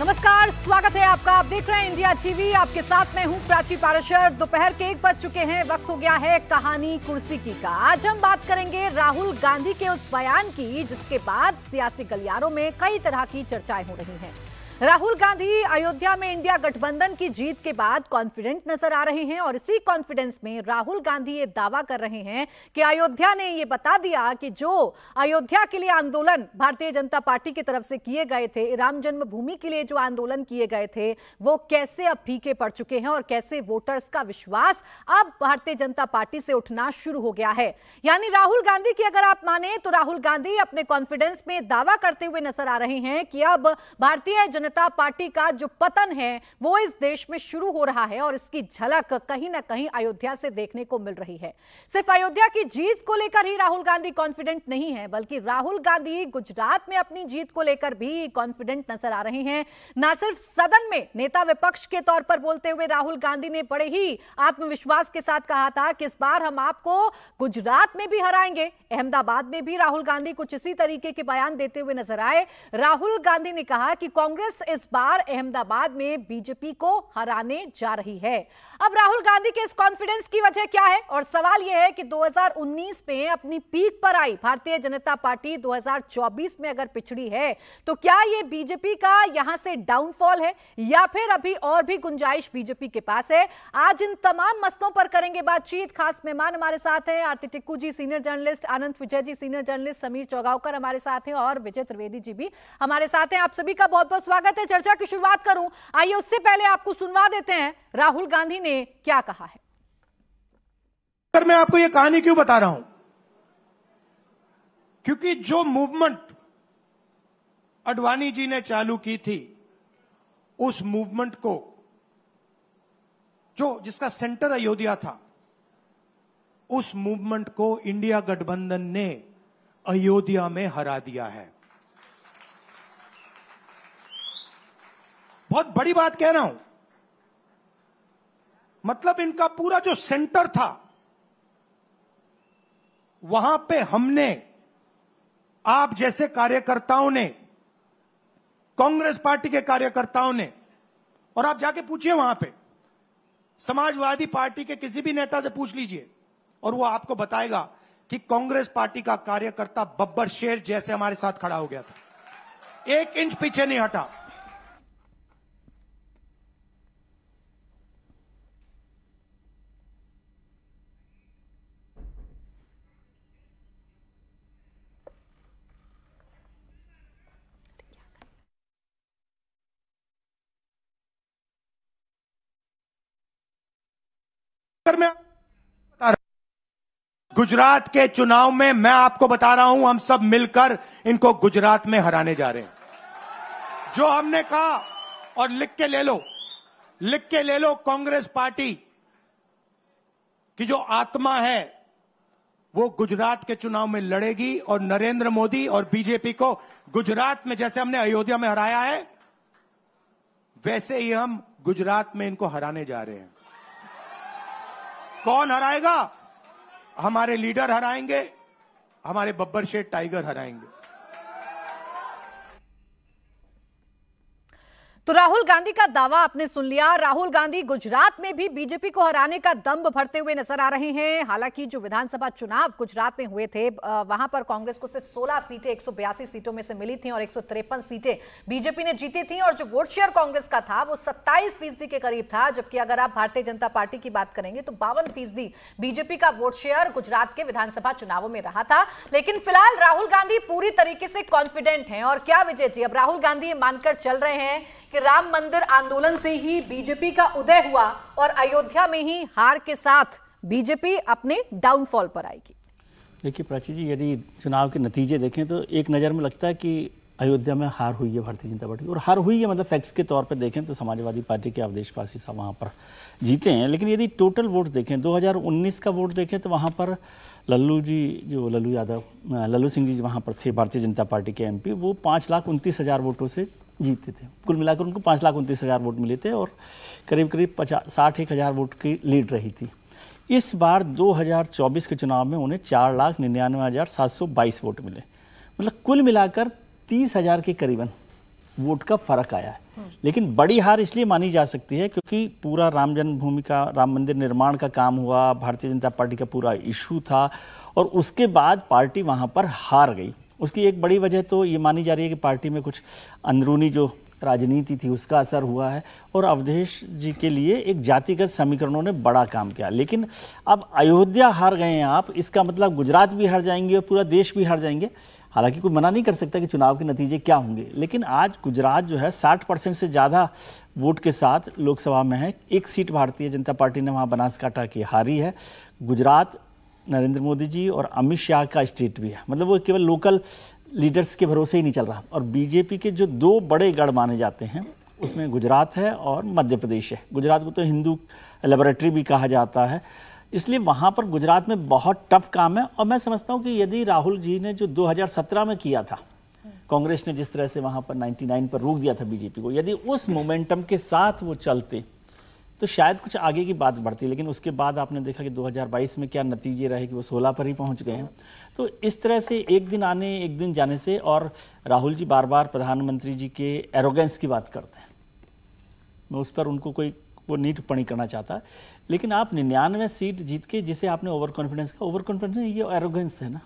नमस्कार, स्वागत है आपका। आप देख रहे हैं इंडिया टीवी। आपके साथ मैं हूं प्राची पाराशर। दोपहर के 1 बज चुके हैं। वक्त हो गया है कहानी कुर्सी की का। आज हम बात करेंगे राहुल गांधी के उस बयान की जिसके बाद सियासी गलियारों में कई तरह की चर्चाएं हो रही हैं। राहुल गांधी अयोध्या में इंडिया गठबंधन की जीत के बाद कॉन्फिडेंट नजर आ रहे हैं और इसी कॉन्फिडेंस में राहुल गांधी ये दावा कर रहे हैं कि अयोध्या ने ये बता दिया कि जो अयोध्या के लिए आंदोलन भारतीय जनता पार्टी की तरफ से किए गए थे, राम जन्मभूमि के लिए जो आंदोलन किए गए थे, वो कैसे अब फीके पड़ चुके हैं और कैसे वोटर्स का विश्वास अब भारतीय जनता पार्टी से उठना शुरू हो गया है। यानी राहुल गांधी की अगर आप माने तो राहुल गांधी अपने कॉन्फिडेंस में दावा करते हुए नजर आ रहे हैं कि अब भारतीय जनता पार्टी का जो पतन है वो इस देश में शुरू हो रहा है और इसकी झलक कहीं ना कहीं अयोध्या से देखने को मिल रही है। सिर्फ अयोध्या की जीत को लेकर ही राहुल गांधी कॉन्फिडेंट नहीं है, बल्कि राहुल गांधी गुजरात में अपनी जीत को लेकर भी कॉन्फिडेंट नजर आ रहे हैं। ना सिर्फ सदन में नेता विपक्ष के तौर पर बोलते हुए राहुल गांधी ने बड़े ही आत्मविश्वास के साथ कहा था कि इस बार हम आपको गुजरात में भी हराएंगे। अहमदाबाद में भी राहुल गांधी कुछ इसी तरीके के बयान देते हुए नजर आए। राहुल गांधी ने कहा कि कांग्रेस इस बार अहमदाबाद में बीजेपी को हराने जा रही है। अब राहुल गांधी के इस कॉन्फिडेंस की वजह क्या है? और सवाल यह है कि 2019 में अपनी पीक पर आई भारतीय जनता पार्टी 2024 में अगर पिछड़ी है तो क्या यह बीजेपी का यहां से डाउनफॉल है या फिर अभी और भी गुंजाइश बीजेपी के पास है? आज इन तमाम मसलों पर करेंगे बातचीत। खास मेहमान हमारे साथ हैं आरती टिक्कू जी, सीनियर जर्नलिस्ट, अनंत विजय जी, सीनियर जर्नलिस्ट, समीर चौगावकर हमारे साथ हैं और विजय त्रिवेदी जी भी हमारे साथ हैं। आप सभी का बहुत बहुत स्वागत है। चर्चा की शुरुआत करूं, आइए उससे पहले आपको सुनवा देते हैं राहुल गांधी ने क्या कहा है। सर, मैं आपको यह कहानी क्यों बता रहा हूं? क्योंकि जो मूवमेंट अडवाणी जी ने चालू की थी, उस मूवमेंट को जिसका सेंटर अयोध्या था, उस मूवमेंट को इंडिया गठबंधन ने अयोध्या में हरा दिया है। बहुत बड़ी बात कह रहा हूं। मतलब इनका पूरा जो सेंटर था, वहां पे हमने, आप जैसे कार्यकर्ताओं ने, कांग्रेस पार्टी के कार्यकर्ताओं ने, और आप जाके पूछिए वहां पे समाजवादी पार्टी के किसी भी नेता से पूछ लीजिए और वो आपको बताएगा कि कांग्रेस पार्टी का कार्यकर्ता बब्बर शेर जैसे हमारे साथ खड़ा हो गया था, 1 इंच पीछे नहीं हटा। मैं गुजरात के चुनाव में मैं आपको बता रहा हूं, हम सब मिलकर इनको गुजरात में हराने जा रहे हैं। जो हमने कहा, और लिख के ले लो, कांग्रेस पार्टी की जो आत्मा है वो गुजरात के चुनाव में लड़ेगी और नरेंद्र मोदी और बीजेपी को गुजरात में जैसे हमने अयोध्या में हराया है, वैसे ही हम गुजरात में इनको हराने जा रहे हैं। कौन हराएगा? हमारे लीडर हराएंगे, हमारे बब्बर शेर टाइगर हराएंगे। तो राहुल गांधी का दावा आपने सुन लिया। राहुल गांधी गुजरात में भी बीजेपी को हराने का दंभ भरते हुए नजर आ रहे हैं। हालांकि जो विधानसभा चुनाव गुजरात में हुए थे, वहां पर कांग्रेस को सिर्फ 16 सीटें 182 सीटों में से मिली थी और 153 सीटें बीजेपी ने जीती थी और जो वोट शेयर कांग्रेस का था वो 27% के करीब था। जबकि अगर आप भारतीय जनता पार्टी की बात करेंगे तो 52% बीजेपी का वोट शेयर गुजरात के विधानसभा चुनावों में रहा था। लेकिन फिलहाल राहुल गांधी पूरी तरीके से कॉन्फिडेंट हैं। और क्या विजय जी, अब राहुल गांधी ये मानकर चल रहे हैं कि राम मंदिर आंदोलन से ही बीजेपी का उदय हुआ और अयोध्या में ही हार के साथ बीजेपी अपने डाउनफॉल पर आएगी? देखिए प्राची जी, यदि चुनाव के नतीजे देखें तो एक नज़र में लगता है कि अयोध्या में हार हुई है भारतीय जनता पार्टी, और हार हुई है मतलब फैक्ट्स के तौर पर देखें तो समाजवादी पार्टी के अवधेश पासी साहब वहाँ पर जीते हैं। लेकिन यदि टोटल वोट देखें, 2019 का वोट देखें तो वहाँ पर लल्लू सिंह जी वहाँ पर थे, भारतीय जनता पार्टी के MP, वो 5,29,000 वोटों से जीते थे। कुल मिलाकर उनको 5,29,000 वोट मिले थे और करीब 61,000 वोट की लीड रही थी। इस बार 2024 के चुनाव में उन्हें 4,99,722 वोट मिले। मतलब कुल मिलाकर 30,000 के करीबन वोट का फर्क आया है। लेकिन बड़ी हार इसलिए मानी जा सकती है क्योंकि पूरा राम जन्मभूमि का, राम मंदिर निर्माण का काम हुआ, भारतीय जनता पार्टी का पूरा इशू था और उसके बाद पार्टी वहां पर हार गई। उसकी एक बड़ी वजह तो ये मानी जा रही है कि पार्टी में कुछ अंदरूनी जो राजनीति थी उसका असर हुआ है और अवधेश जी के लिए एक जातिगत समीकरणों ने बड़ा काम किया। लेकिन अब अयोध्या हार गए हैं आप, इसका मतलब गुजरात भी हार जाएंगे और पूरा देश भी हार जाएंगे। हालांकि कोई मना नहीं कर सकता कि चुनाव के नतीजे क्या होंगे, लेकिन आज गुजरात जो है 60% से ज़्यादा वोट के साथ लोकसभा में है। एक सीट भारतीय जनता पार्टी ने वहाँ बनासकांठा की हारी है। गुजरात नरेंद्र मोदी जी और अमित शाह का स्टेट भी है, मतलब वो केवल लोकल लीडर्स के भरोसे ही नहीं चल रहा। और बीजेपी के जो दो बड़े गढ़ माने जाते हैं उसमें गुजरात है और मध्य प्रदेश है। गुजरात को तो हिंदू लेबोरेटरी भी कहा जाता है, इसलिए वहाँ पर गुजरात में बहुत टफ काम है। और मैं समझता हूँ कि यदि राहुल जी ने जो 2017 में किया था, कांग्रेस ने जिस तरह से वहाँ पर 99 पर रोक दिया था बीजेपी को, यदि उस मोमेंटम के साथ वो चलते तो शायद कुछ आगे की बात बढ़ती। लेकिन उसके बाद आपने देखा कि 2022 में क्या नतीजे रहे कि वो 16 पर ही पहुंच गए हैं। तो इस तरह से एक दिन आने एक दिन जाने से, और राहुल जी बार बार प्रधानमंत्री जी के एरोगेंस की बात करते हैं, मैं उस पर उनको कोई वो नहीं टिप्पणी करना चाहता, लेकिन आप 99 सीट जीत के जिसे आपने ओवर कॉन्फिडेंस का, ओवर कॉन्फिडेंस ये एरोगेंस है ना,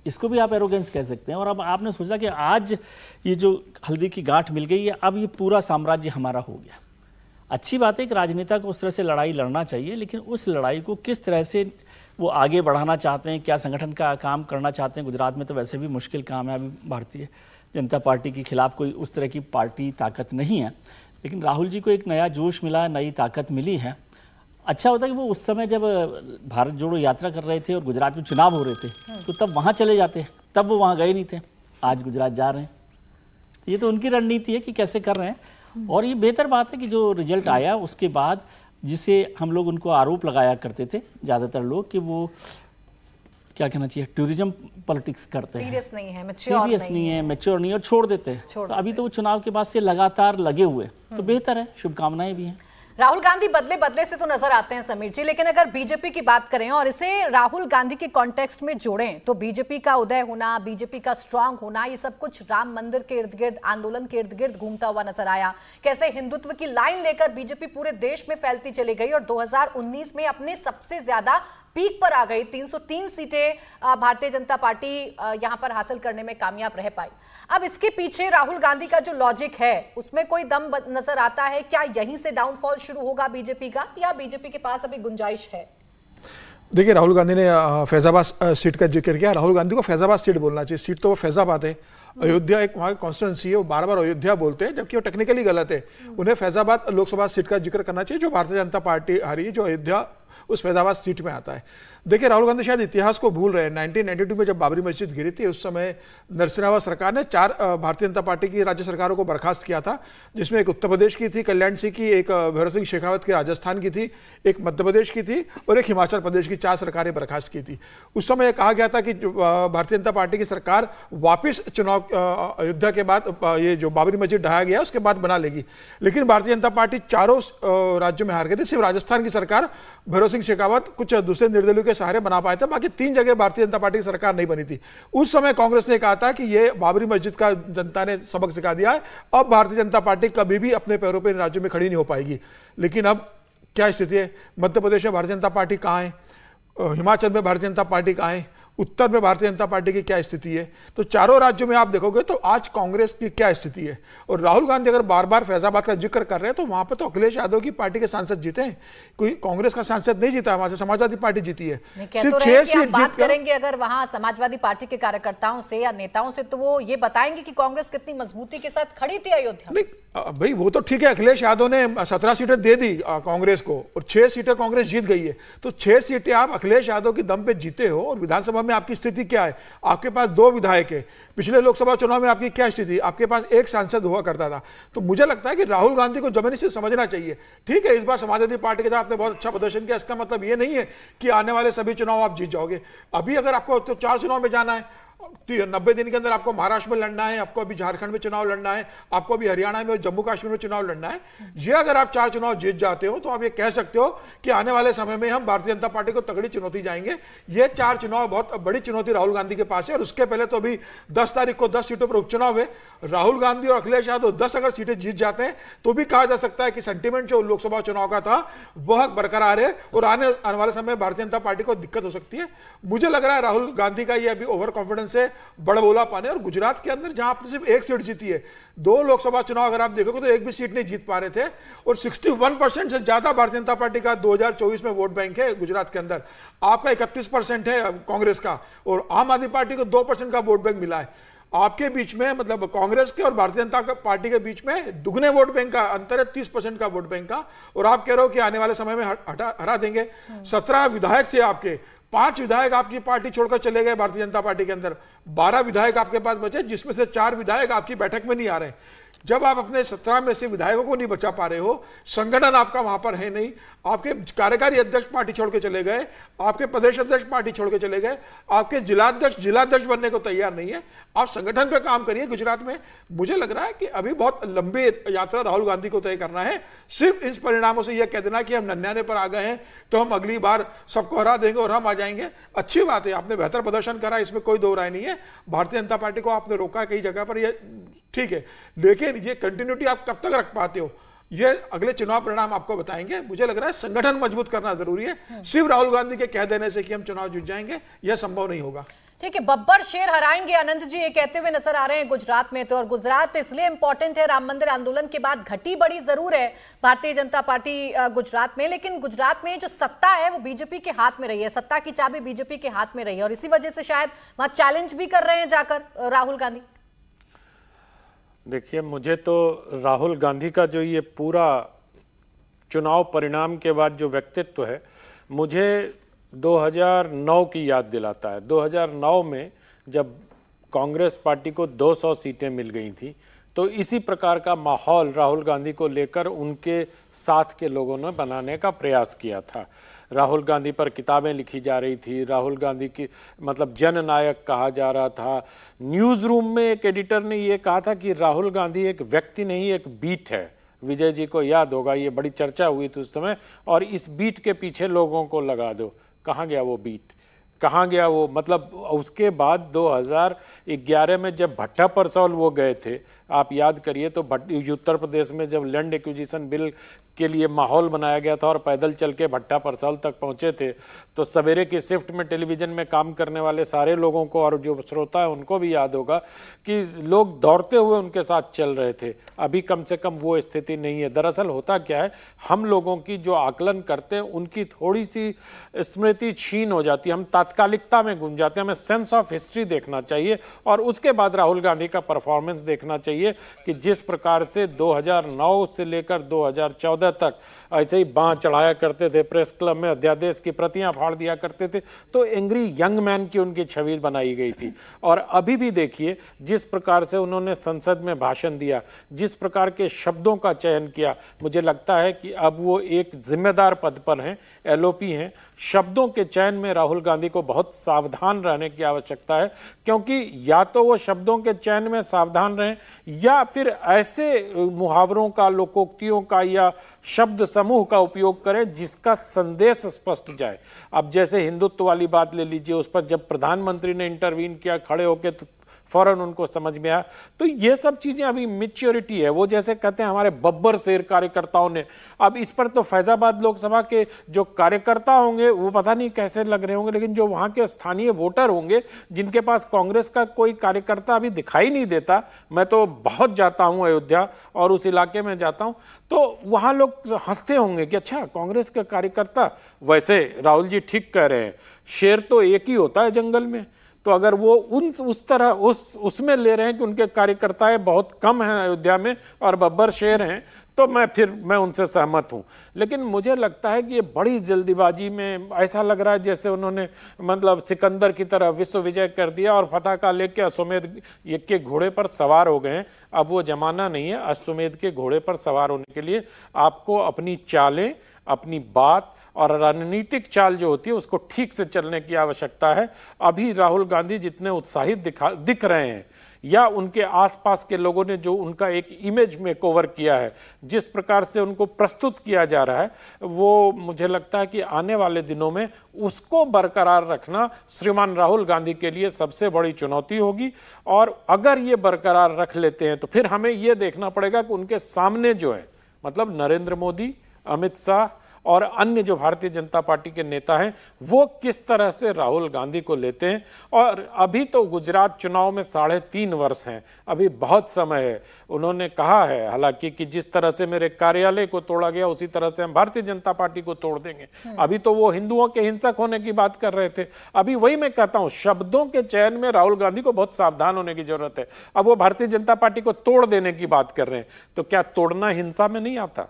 इसको भी आप एरोगेंस कह सकते हैं। और अब आपने सोचा कि आज ये जो हल्दी की गांठ मिल गई है, अब ये पूरा साम्राज्य हमारा हो गया। अच्छी बात है कि राजनेता को उस तरह से लड़ाई लड़ना चाहिए, लेकिन उस लड़ाई को किस तरह से वो आगे बढ़ाना चाहते हैं, क्या संगठन का काम करना चाहते हैं। गुजरात में तो वैसे भी मुश्किल काम है, अभी भारतीय जनता पार्टी के खिलाफ कोई उस तरह की पार्टी ताकत नहीं है, लेकिन राहुल जी को एक नया जोश मिला, नई ताकत मिली है। अच्छा होता कि वो उस समय जब भारत जोड़ो यात्रा कर रहे थे और गुजरात में चुनाव हो रहे थे तो तब वहाँ चले जाते, तब वो वहाँ गए नहीं थे, आज गुजरात जा रहे हैं। ये तो उनकी रणनीति है कि कैसे कर रहे हैं। और ये बेहतर बात है कि जो रिजल्ट आया उसके बाद, जिसे हम लोग उनको आरोप लगाया करते थे ज़्यादातर लोग कि वो क्या कहना चाहिए, टूरिज्म पॉलिटिक्स करते हैं, सीरियस नहीं है, मैच्योर नहीं और छोड़ देते हैं। तो अभी तो वो चुनाव के बाद से लगातार लगे हुए, तो बेहतर है, शुभकामनाएं भी हैं। राहुल गांधी बदले बदले से तो नजर आते हैं समीर जी, लेकिन अगर बीजेपी की बात करें और इसे राहुल गांधी के कॉन्टेक्स्ट में जोड़ें तो बीजेपी का उदय होना, बीजेपी का स्ट्रांग होना, ये सब कुछ राम मंदिर के इर्द गिर्द, आंदोलन के इर्द गिर्द घूमता हुआ नजर आया। कैसे हिंदुत्व की लाइन लेकर बीजेपी पूरे देश में फैलती चली गई और 2019 में अपने सबसे ज्यादा पीक पर आ गई। 303 सीटें भारतीय जनता पार्टी यहां पर हासिल करने में कामयाब रह पाई। अब इसके पीछे राहुल गांधी का जो लॉजिक है उसमें कोई दम नजर आता है क्या? यहीं से डाउनफॉल शुरू होगा बीजेपी का, या बीजेपी के पास अभी गुंजाइश है? देखिए, राहुल गांधी ने फैजाबाद सीट का जिक्र किया। राहुल गांधी को फैजाबाद सीट बोलना चाहिए, सीट तो वो फैजाबाद है। अयोध्या एक वहाँ की कॉन्स्टिट्यूंसी है, वो बार बार अयोध्या बोलते हैं जबकि वो टेक्निकली गलत है। उन्हें फैजाबाद लोकसभा सीट का जिक्र करना चाहिए जो भारतीय जनता पार्टी हारी है, जो अयोध्या उस फैजाबाद सीट में आता है। देखिए, राहुल गांधी शायद इतिहास को भूल रहे हैं। 1992 में जब बाबरी मस्जिद गिरी थी उस समय नरसिम्हा सरकार ने 4 भारतीय जनता पार्टी की राज्य सरकारों को बर्खास्त किया था, जिसमें एक उत्तर प्रदेश की थी कल्याण सिंह की, एक भैरव सिंह शेखावत की राजस्थान की थी, एक मध्य प्रदेश की थी और एक हिमाचल प्रदेश की। 4 सरकारें बर्खास्त की थी। उस समय कहा गया था कि भारतीय जनता पार्टी की सरकार वापिस चुनाव अयोध्या के बाद ये जो बाबरी मस्जिद ढहाया गया उसके बाद बना लेगी, लेकिन भारतीय जनता पार्टी चारों राज्यों में हार गई थी। सिर्फ राजस्थान की सरकार भैरव सिंह शेखावत कुछ दूसरे निर्दलीयों के सहारे बना पाए थे, बाकी 3 जगह भारतीय जनता पार्टी की सरकार नहीं बनी थी। उस समय कांग्रेस ने कहा था कि ये बाबरी मस्जिद का जनता ने सबक सिखा दिया है, अब भारतीय जनता पार्टी कभी भी अपने पैरों पर राज्यों में खड़ी नहीं हो पाएगी। लेकिन अब क्या स्थिति है? मध्य प्रदेश में भारतीय जनता पार्टी कहाँ है, हिमाचल में भारतीय जनता पार्टी कहाँ है, उत्तर में भारतीय जनता पार्टी की क्या स्थिति है? तो चारों राज्यों में आप देखोगे तो आज कांग्रेस की क्या स्थिति है। और राहुल गांधी अगर बार बार फैजाबाद का जिक्र कर रहे हैं तो वहां पर तो अखिलेश यादव की पार्टी के सांसद जीते हैं, कोई कांग्रेस का सांसद नहीं जीता, वहां से समाजवादी पार्टी जीती है। सिर्फ 6 सीट बात करेंगे अगर वहां समाजवादी पार्टी के कार्यकर्ताओं से या नेताओं से, तो वो ये बताएंगे कि कांग्रेस कितनी मजबूती के साथ खड़ी थी अयोध्या में। भाई वो तो ठीक है, अखिलेश यादव ने 17 सीटें दे दी कांग्रेस को और 6 सीटें कांग्रेस जीत गई है। तो 6 सीटें आप अखिलेश यादव के दम पे जीते हो और विधानसभा में आपकी स्थिति क्या है? आपके पास 2 विधायक है। पिछले लोकसभा चुनाव में आपकी क्या स्थिति? आपके पास 1 सांसद हुआ करता था। तो मुझे लगता है कि राहुल गांधी को जमीनी से समझना चाहिए। ठीक है, इस बार समाजवादी पार्टी के साथ आपने बहुत अच्छा प्रदर्शन किया, इसका मतलब ये नहीं है कि आने वाले सभी चुनाव आप जीत जाओगे। अभी अगर आपको तो 4 चुनाव में जाना है, 90 दिन के अंदर आपको महाराष्ट्र में लड़ना है, आपको अभी झारखंड में चुनाव लड़ना है, आपको अभी हरियाणा में, जम्मू कश्मीर में चुनाव लड़ना है। ये अगर आप 4 चुनाव जीत जाते हो तो आप ये कह सकते हो कि आने वाले समय में हम भारतीय जनता पार्टी को तगड़ी चुनौती जाएंगे। ये 4 चुनाव बहुत बड़ी चुनौती राहुल गांधी के पास है। और उसके पहले तो अभी 10 तारीख को 10 सीटों पर उपचुनाव है। राहुल गांधी और अखिलेश यादव 10 अगर सीटें जीत जाते हैं तो भी कहा जा सकता है कि सेंटीमेंट जो लोकसभा चुनाव का था वह बरकरार है और आने वाले समय में भारतीय जनता पार्टी को दिक्कत हो सकती है। मुझे लग रहा है राहुल गांधी का ये अभी ओवर कॉन्फिडेंस है, बड़बोला पाने। और गुजरात के अंदर जहां आपने सिर्फ 1 सीट जीती है, 2 लोकसभा चुनाव अगर आप देखोगे तो 1 भी सीट नहीं जीत पा रहे थे। और 61% से ज्यादा भारतीय जनता पार्टी का 2024 में वोट बैंक है गुजरात के अंदर। आपका 31% है कांग्रेस का और आम आदमी पार्टी को 2% का वोट बैंक मिला है। आपके बीच में मतलब कांग्रेस के और भारतीय जनता पार्टी के बीच में दुगने वोट बैंक का अंतर है, 30% का वोट बैंक का। और आप कह रहे हो कि आने वाले समय में हरा देंगे। 17 विधायक थे आपके, 5 विधायक आपकी पार्टी छोड़कर चले गए भारतीय जनता पार्टी के अंदर। 12 विधायक आपके पास बचे, जिसमें से 4 विधायक आपकी बैठक में नहीं आ रहे। जब आप अपने 17 में से विधायकों को नहीं बचा पा रहे हो, संगठन आपका वहां पर है नहीं, आपके कार्यकारी अध्यक्ष पार्टी छोड़ के चले गए, आपके प्रदेश अध्यक्ष पार्टी छोड़ के चले गए, आपके जिलाध्यक्ष बनने को तैयार नहीं है, आप संगठन पे काम करिए गुजरात में। मुझे लग रहा है कि अभी बहुत लंबी यात्रा राहुल गांधी को तय करना है। सिर्फ इस परिणामों से यह कह देना कि हम 99 पर आ गए हैं तो हम अगली बार सबको हरा देंगे और हम आ जाएंगे, अच्छी बात है, आपने बेहतर प्रदर्शन करा, इसमें कोई दो राय नहीं है। भारतीय जनता पार्टी को आपने रोका कई जगह पर, यह ठीक है, लेकिन ये कंटिन्यूटी आप कब तक रख पाते हो ये अगले चुनाव परिणाम आपको बताएंगे। मुझे लग रहा है संगठन मजबूत करना जरूरी है। सिर्फ राहुल गांधी के कह देने से कि हम चुनाव जीत जाएंगे यह संभव नहीं होगा। ठीक है, बब्बर शेर हराएंगे अनंत जी ये कहते हुए नजर आ रहे हैं गुजरात में। तो और गुजरात इसलिए इंपॉर्टेंट है, राम मंदिर आंदोलन के बाद घटी बड़ी जरूर है भारतीय जनता पार्टी गुजरात में, लेकिन गुजरात में जो सत्ता है वो बीजेपी के हाथ में रही है, सत्ता की चाबी बीजेपी के हाथ में रही है और इसी वजह से शायद वहां चैलेंज भी कर रहे हैं जाकर राहुल गांधी। देखिए, मुझे तो राहुल गांधी का जो ये पूरा चुनाव परिणाम के बाद जो व्यक्तित्व है, मुझे 2009 की याद दिलाता है। 2009 में जब कांग्रेस पार्टी को 200 सीटें मिल गई थी तो इसी प्रकार का माहौल राहुल गांधी को लेकर उनके साथ के लोगों ने बनाने का प्रयास किया था। राहुल गांधी पर किताबें लिखी जा रही थी, राहुल गांधी की मतलब जननायक कहा जा रहा था। न्यूज़ रूम में एक एडिटर ने ये कहा था कि राहुल गांधी एक व्यक्ति नहीं, एक बीट है। विजय जी को याद होगा, ये बड़ी चर्चा हुई थी उस समय, और इस बीट के पीछे लोगों को लगा दो। कहाँ गया वो बीट, कहाँ गया वो? मतलब उसके बाद 2011 में जब भट्टा परसौल वो गए थे, आप याद करिए, तो उत्तर प्रदेश में जब लैंड एक्विजिशन बिल के लिए माहौल बनाया गया था और पैदल चल के भट्टा परसौल तक पहुंचे थे, तो सवेरे की शिफ्ट में टेलीविज़न में काम करने वाले सारे लोगों को और जो श्रोता है उनको भी याद होगा कि लोग दौड़ते हुए उनके साथ चल रहे थे। अभी कम से कम वो स्थिति नहीं है। दरअसल होता क्या है, हम लोगों की जो आकलन करते हैं उनकी थोड़ी सी स्मृति छीन हो जाती है, हम तात्कालिकता में गुम जाते हैं। हमें सेंस ऑफ हिस्ट्री देखना चाहिए और उसके बाद राहुल गांधी का परफॉर्मेंस देखना चाहिए कि जिस प्रकार से 2009 से लेकर 2014 तक ऐसे ही बांह चढ़ाया करते थे, प्रेस क्लब में अध्यादेश की प्रतियां फाड़ दिया करते थे, तो एंग्री यंग मैन की उनकी छवि बनाई गई थी। और अभी भी देखिए जिस प्रकार से उन्होंने संसद में भाषण दिया, जिस प्रकार के शब्दों का चयन किया, मुझे लगता है कि अब वो एक जिम्मेदार पद पर हैं, एलओपी हैं। शब्दों के चयन में राहुल गांधी को बहुत सावधान रहने की आवश्यकता है, क्योंकि या तो वो शब्दों के चयन में सावधान रहें या फिर ऐसे मुहावरों का, लोकोक्तियों का या शब्द समूह का उपयोग करें जिसका संदेश स्पष्ट जाए। अब जैसे हिंदुत्व वाली बात ले लीजिए, उस पर जब प्रधानमंत्री ने इंटरवीन किया खड़े होकर तो फौरन उनको समझ में आया। तो ये सब चीजें अभी मैच्योरिटी है। वो जैसे कहते हैं हमारे बब्बर शेर कार्यकर्ताओं ने, अब इस पर तो फैजाबाद लोकसभा के जो कार्यकर्ता होंगे वो पता नहीं कैसे लग रहे होंगे, लेकिन जो वहां के स्थानीय वोटर होंगे जिनके पास कांग्रेस का कोई कार्यकर्ता अभी दिखाई नहीं देता, मैं तो बहुत जाता हूं अयोध्या और उस इलाके में जाता हूं, तो वहां लोग हंसते होंगे कि अच्छा कांग्रेस का कार्यकर्ता। वैसे राहुल जी ठीक कह रहे हैं, शेर तो एक ही होता है जंगल में, तो अगर वो उस तरह उसमें ले रहे हैं कि उनके कार्यकर्ताएं बहुत कम हैं अयोध्या में और बब्बर शेर हैं, तो मैं उनसे सहमत हूं। लेकिन मुझे लगता है कि ये बड़ी जल्दीबाजी में ऐसा लग रहा है जैसे उन्होंने मतलब सिकंदर की तरह विश्व विजय कर दिया और फतह लेके अश्वमेध के घोड़े पर सवार हो गए हैं। अब वो जमाना नहीं है अश्वमेध के घोड़े पर सवार होने के लिए। आपको अपनी चालें, अपनी बात और रणनीतिक चाल जो होती है उसको ठीक से चलने की आवश्यकता है। अभी राहुल गांधी जितने उत्साहित दिख रहे हैं, या उनके आसपास के लोगों ने जो उनका एक इमेज में कवर किया है, जिस प्रकार से उनको प्रस्तुत किया जा रहा है, वो मुझे लगता है कि आने वाले दिनों में उसको बरकरार रखना श्रीमान राहुल गांधी के लिए सबसे बड़ी चुनौती होगी। और अगर ये बरकरार रख लेते हैं तो फिर हमें ये देखना पड़ेगा कि उनके सामने जो है, मतलब नरेंद्र मोदी, अमित शाह और अन्य जो भारतीय जनता पार्टी के नेता हैं, वो किस तरह से राहुल गांधी को लेते हैं। और अभी तो गुजरात चुनाव में 3.5 वर्ष हैं, अभी बहुत समय है। उन्होंने कहा है हालांकि कि जिस तरह से मेरे कार्यालय को तोड़ा गया उसी तरह से हम भारतीय जनता पार्टी को तोड़ देंगे। अभी तो वो हिंदुओं के हिंसक होने की बात कर रहे थे। अभी वही मैं कहता हूं, शब्दों के चयन में राहुल गांधी को बहुत सावधान होने की जरूरत है। अब वो भारतीय जनता पार्टी को तोड़ देने की बात कर रहे हैं, तो क्या तोड़ना हिंसा में नहीं आता?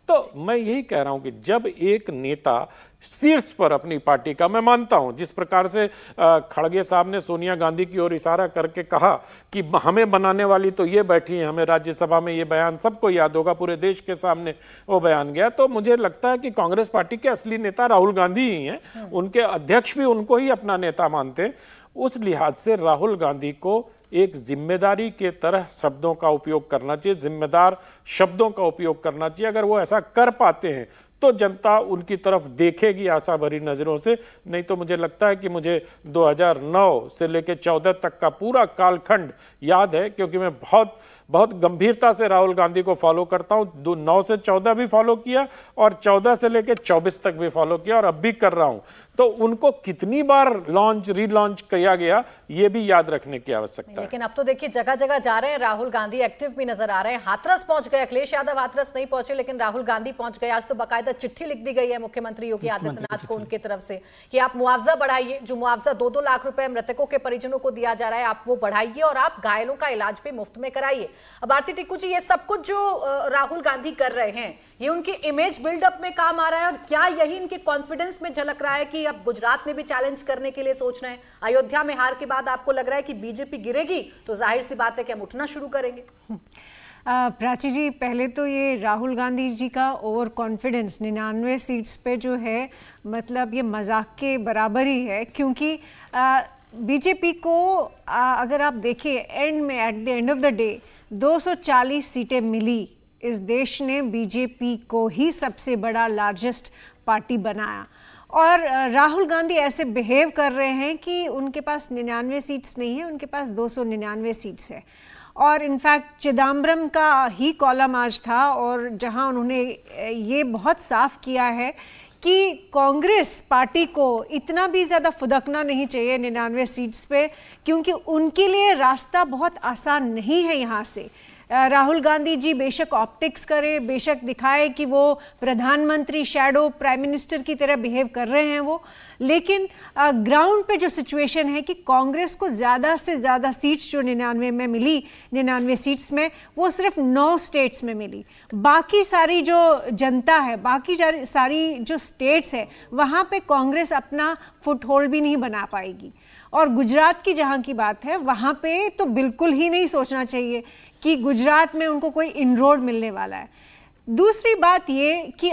तो मैं यही कह रहा हूं कि जब एक नेता शीर्ष पर अपनी पार्टी का, मैं मानता हूं जिस प्रकार से खड़गे साहब ने सोनिया गांधी की ओर इशारा करके कहा कि हमें बनाने वाली तो ये बैठी है, हमें राज्यसभा में ये बयान सबको याद होगा, पूरे देश के सामने वो बयान गया, तो मुझे लगता है कि कांग्रेस पार्टी के असली नेता राहुल गांधी ही हैं। उनके अध्यक्ष भी उनको ही अपना नेता मानते हैं। उस लिहाज से राहुल गांधी को एक जिम्मेदारी के तरह शब्दों का उपयोग करना चाहिए, जिम्मेदार शब्दों का उपयोग करना चाहिए। अगर वो ऐसा कर पाते हैं तो जनता उनकी तरफ देखेगी आशा भरी नजरों से। नहीं तो मुझे लगता है कि मुझे 2009 से लेकर 14 तक का पूरा कालखंड याद है, क्योंकि मैं बहुत गंभीरता से राहुल गांधी को फॉलो करता हूं। 9 से 14 भी फॉलो किया और 14 से लेकर 24 तक भी फॉलो किया और अब भी कर रहा हूं। तो उनको कितनी बार लॉन्च रीलॉन्च किया गया ये भी याद रखने की आवश्यकता है। लेकिन अब तो देखिए जगह जगह जा रहे हैं राहुल गांधी, एक्टिव भी नजर आ रहे हैं। हाथरस पहुंच गए, अखिलेश यादव हाथरस नहीं पहुंचे लेकिन राहुल गांधी पहुंच गए। आज तो बाकायदा चिट्ठी लिख दी गई है मुख्यमंत्री योगी आदित्यनाथ को उनकी तरफ से कि आप मुआवजा बढ़ाइए, जो मुआवजा 2-2 लाख रुपए मृतकों के परिजनों को दिया जा रहा है आप वो बढ़ाइए और आप घायलों का इलाज भी मुफ्त में कराइए। अब आरती टिक्कू जी, ये सब कुछ जो राहुल गांधी कर रहे हैं ये उनके इमेज बिल्डअप में काम आ रहा है, और क्या यही इनके कॉन्फिडेंस में झलक रहा है कि अब गुजरात में भी चैलेंज करने के लिए सोच रहे हैं? अयोध्या में हार के बाद आपको लग रहा है कि बीजेपी गिरेगी तो जाहिर सी बात है कि हम उठना शुरू करेंगे। प्राची जी, पहले तो ये राहुल गांधी जी का ओवर कॉन्फिडेंस 99 सीट्स पे जो है, मतलब ये मजाक के बराबर ही है। क्योंकि बीजेपी को अगर आप देखिए एंड में, at the end of the day 240 सीटें मिली। इस देश ने बीजेपी को ही सबसे बड़ा लार्जेस्ट पार्टी बनाया, और राहुल गांधी ऐसे बिहेव कर रहे हैं कि उनके पास 99 सीट्स नहीं है, उनके पास 299 सीट्स है। और इनफैक्ट चिदम्बरम का ही कॉलम आज था, और जहां उन्होंने ये बहुत साफ किया है कि कांग्रेस पार्टी को इतना भी ज़्यादा फुदकना नहीं चाहिए 99 सीट्स पे, क्योंकि उनके लिए रास्ता बहुत आसान नहीं है यहाँ से। राहुल गांधी जी बेशक ऑप्टिक्स करे, बेशक दिखाए कि वो प्रधानमंत्री, शैडो प्राइम मिनिस्टर की तरह बिहेव कर रहे हैं वो, लेकिन ग्राउंड पे जो सिचुएशन है कि कांग्रेस को ज़्यादा से ज़्यादा सीट्स जो 99 में मिली, 99 सीट्स में वो सिर्फ 9 स्टेट्स में मिली। बाकी सारी जो जनता है, बाकी सारी जो स्टेट्स है, वहाँ पे कांग्रेस अपना फुट होल्ड भी नहीं बना पाएगी। और गुजरात की जहाँ की बात है, वहाँ पे तो बिल्कुल ही नहीं सोचना चाहिए कि गुजरात में उनको कोई इनरोड मिलने वाला है। दूसरी बात ये कि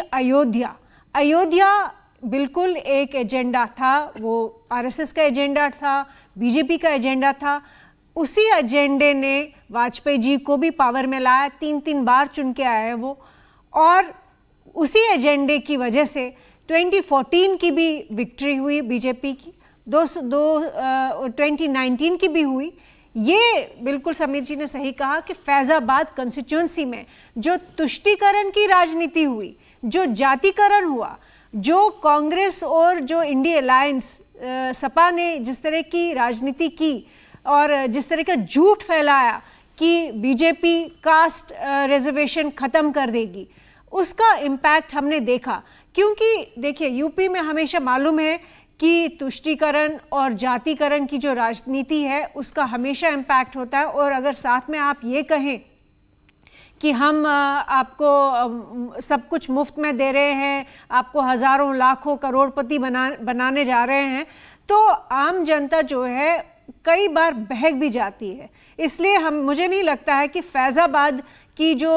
अयोध्या बिल्कुल एक एजेंडा था, वो आरएसएस का एजेंडा था, बीजेपी का एजेंडा था। उसी एजेंडे ने वाजपेयी जी को भी पावर में लाया, 3 बार चुन के आए वो, और उसी एजेंडे की वजह से 2014 की भी विक्ट्री हुई बीजेपी की, 2019 की भी हुई। ये बिल्कुल समीर जी ने सही कहा कि फैजाबाद कंस्टिट्यूंसी में जो तुष्टीकरण की राजनीति हुई, जो जातिकरण हुआ, जो कांग्रेस और जो इंडिया अलायंस सपा ने जिस तरह की राजनीति की और जिस तरह का झूठ फैलाया कि बीजेपी कास्ट रिजर्वेशन खत्म कर देगी, उसका इम्पैक्ट हमने देखा। क्योंकि देखिए यूपी में हमेशा मालूम है कि तुष्टीकरण और जातिकरण की जो राजनीति है उसका हमेशा इम्पैक्ट होता है। और अगर साथ में आप ये कहें कि हम आपको सब कुछ मुफ्त में दे रहे हैं, आपको हजारों लाखों करोड़पति बनाने जा रहे हैं, तो आम जनता जो है कई बार बहक भी जाती है। इसलिए मुझे नहीं लगता है कि फैज़ाबाद की जो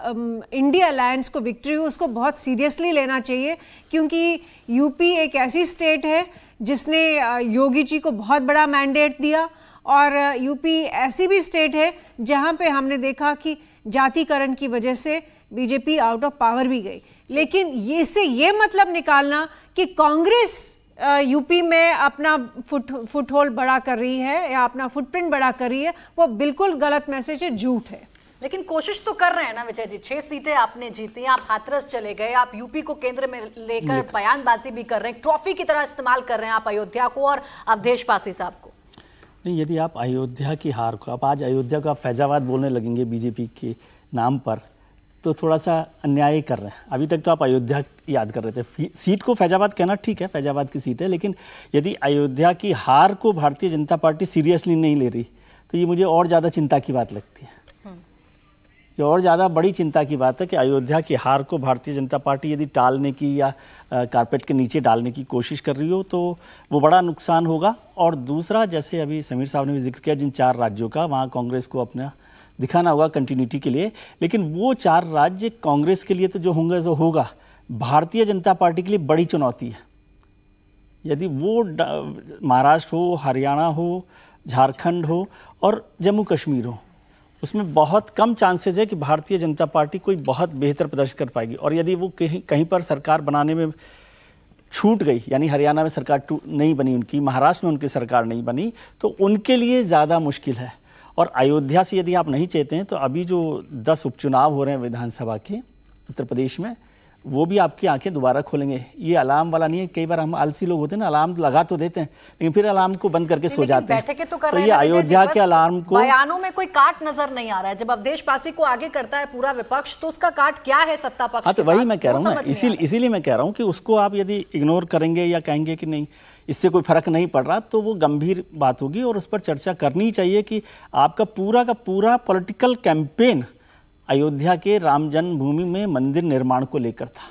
इंडिया अलायंस को विक्ट्री हो उसको बहुत सीरियसली लेना चाहिए, क्योंकि यूपी एक ऐसी स्टेट है जिसने योगी जी को बहुत बड़ा मैंडेट दिया, और यूपी ऐसी भी स्टेट है जहां पे हमने देखा कि जातिकरण की वजह से बीजेपी आउट ऑफ पावर भी गई। लेकिन इससे ये मतलब निकालना कि कांग्रेस यूपी में अपना फुटहोल्ड बड़ा कर रही है या अपना फुटप्रिंट बड़ा कर रही है, वो बिल्कुल गलत मैसेज है, झूठ है। लेकिन कोशिश तो कर रहे हैं ना विजय जी, 6 सीटें आपने जीती, आप हाथरस चले गए, आप यूपी को केंद्र में लेकर बयानबाजी भी कर रहे हैं, ट्रॉफी की तरह इस्तेमाल कर रहे हैं आप अयोध्या को और अवधेश पासी साहब को। नहीं, यदि आप अयोध्या की हार को, आप आज अयोध्या को आप फैजाबाद बोलने लगेंगे बीजेपी के नाम पर, तो थोड़ा सा अन्याय कर रहे हैं। अभी तक तो आप अयोध्या याद कर रहे थे, सीट को फैजाबाद कहना ठीक है, फैजाबाद की सीट है, लेकिन यदि अयोध्या की हार को भारतीय जनता पार्टी सीरियसली नहीं ले रही तो ये मुझे और ज़्यादा चिंता की बात लगती है। ये और ज़्यादा बड़ी चिंता की बात है कि अयोध्या की हार को भारतीय जनता पार्टी यदि टालने की या कारपेट के नीचे डालने की कोशिश कर रही हो तो वो बड़ा नुकसान होगा। और दूसरा, जैसे अभी समीर साहब ने भी जिक्र किया, जिन 4 राज्यों का, वहाँ कांग्रेस को अपना दिखाना होगा कंटिन्यूटी के लिए, लेकिन वो 4 राज्य कांग्रेस के लिए तो जो होंगे जो होगा, भारतीय जनता पार्टी के लिए बड़ी चुनौती है। यदि वो महाराष्ट्र हो, हरियाणा हो, झारखंड हो और जम्मू कश्मीर हो, उसमें बहुत कम चांसेस है कि भारतीय जनता पार्टी कोई बहुत बेहतर प्रदर्शन कर पाएगी। और यदि वो कहीं पर सरकार बनाने में छूट गई, यानी हरियाणा में सरकार नहीं बनी उनकी, महाराष्ट्र में उनकी सरकार नहीं बनी, तो उनके लिए ज़्यादा मुश्किल है। और अयोध्या से यदि आप नहीं चाहते हैं तो अभी जो 10 उपचुनाव हो रहे हैं विधानसभा के उत्तर प्रदेश में, वो भी आपकी आंखें दोबारा खोलेंगे। ये अलार्म वाला नहीं है। कई बार हम आलसी लोग होते हैं ना, अलार्म लगा तो देते हैं लेकिन फिर अलार्म को बंद करके सो जाते हैं। तो ये अयोध्या के अलार्म को, बयानों में कोई काट नजर नहीं आ रहा है। जब अवधेश पासी को आगे करता है पूरा विपक्ष, तो उसका काट क्या है सत्ता पक्ष? हाँ, तो वही मैं कह रहा हूँ ना, इसीलिए मैं कह रहा हूँ कि उसको आप यदि इग्नोर करेंगे या कहेंगे कि नहीं इससे कोई फर्क नहीं पड़ रहा, तो वो गंभीर बात होगी और उस पर चर्चा करनी चाहिए कि आपका पूरा का पूरा पॉलिटिकल कैंपेन अयोध्या के राम जन्मभूमि में मंदिर निर्माण को लेकर था।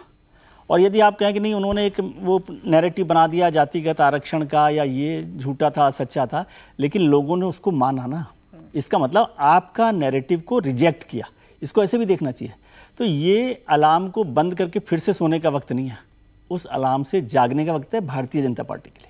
और यदि आप कहें कि नहीं उन्होंने एक वो नैरेटिव बना दिया जातिगत आरक्षण का, या ये झूठा था, सच्चा था, लेकिन लोगों ने उसको माना ना, इसका मतलब आपका नैरेटिव को रिजेक्ट किया। इसको ऐसे भी देखना चाहिए। तो ये अलार्म को बंद करके फिर से सोने का वक्त नहीं है, उस अलार्म से जागने का वक्त है भारतीय जनता पार्टी के लिए।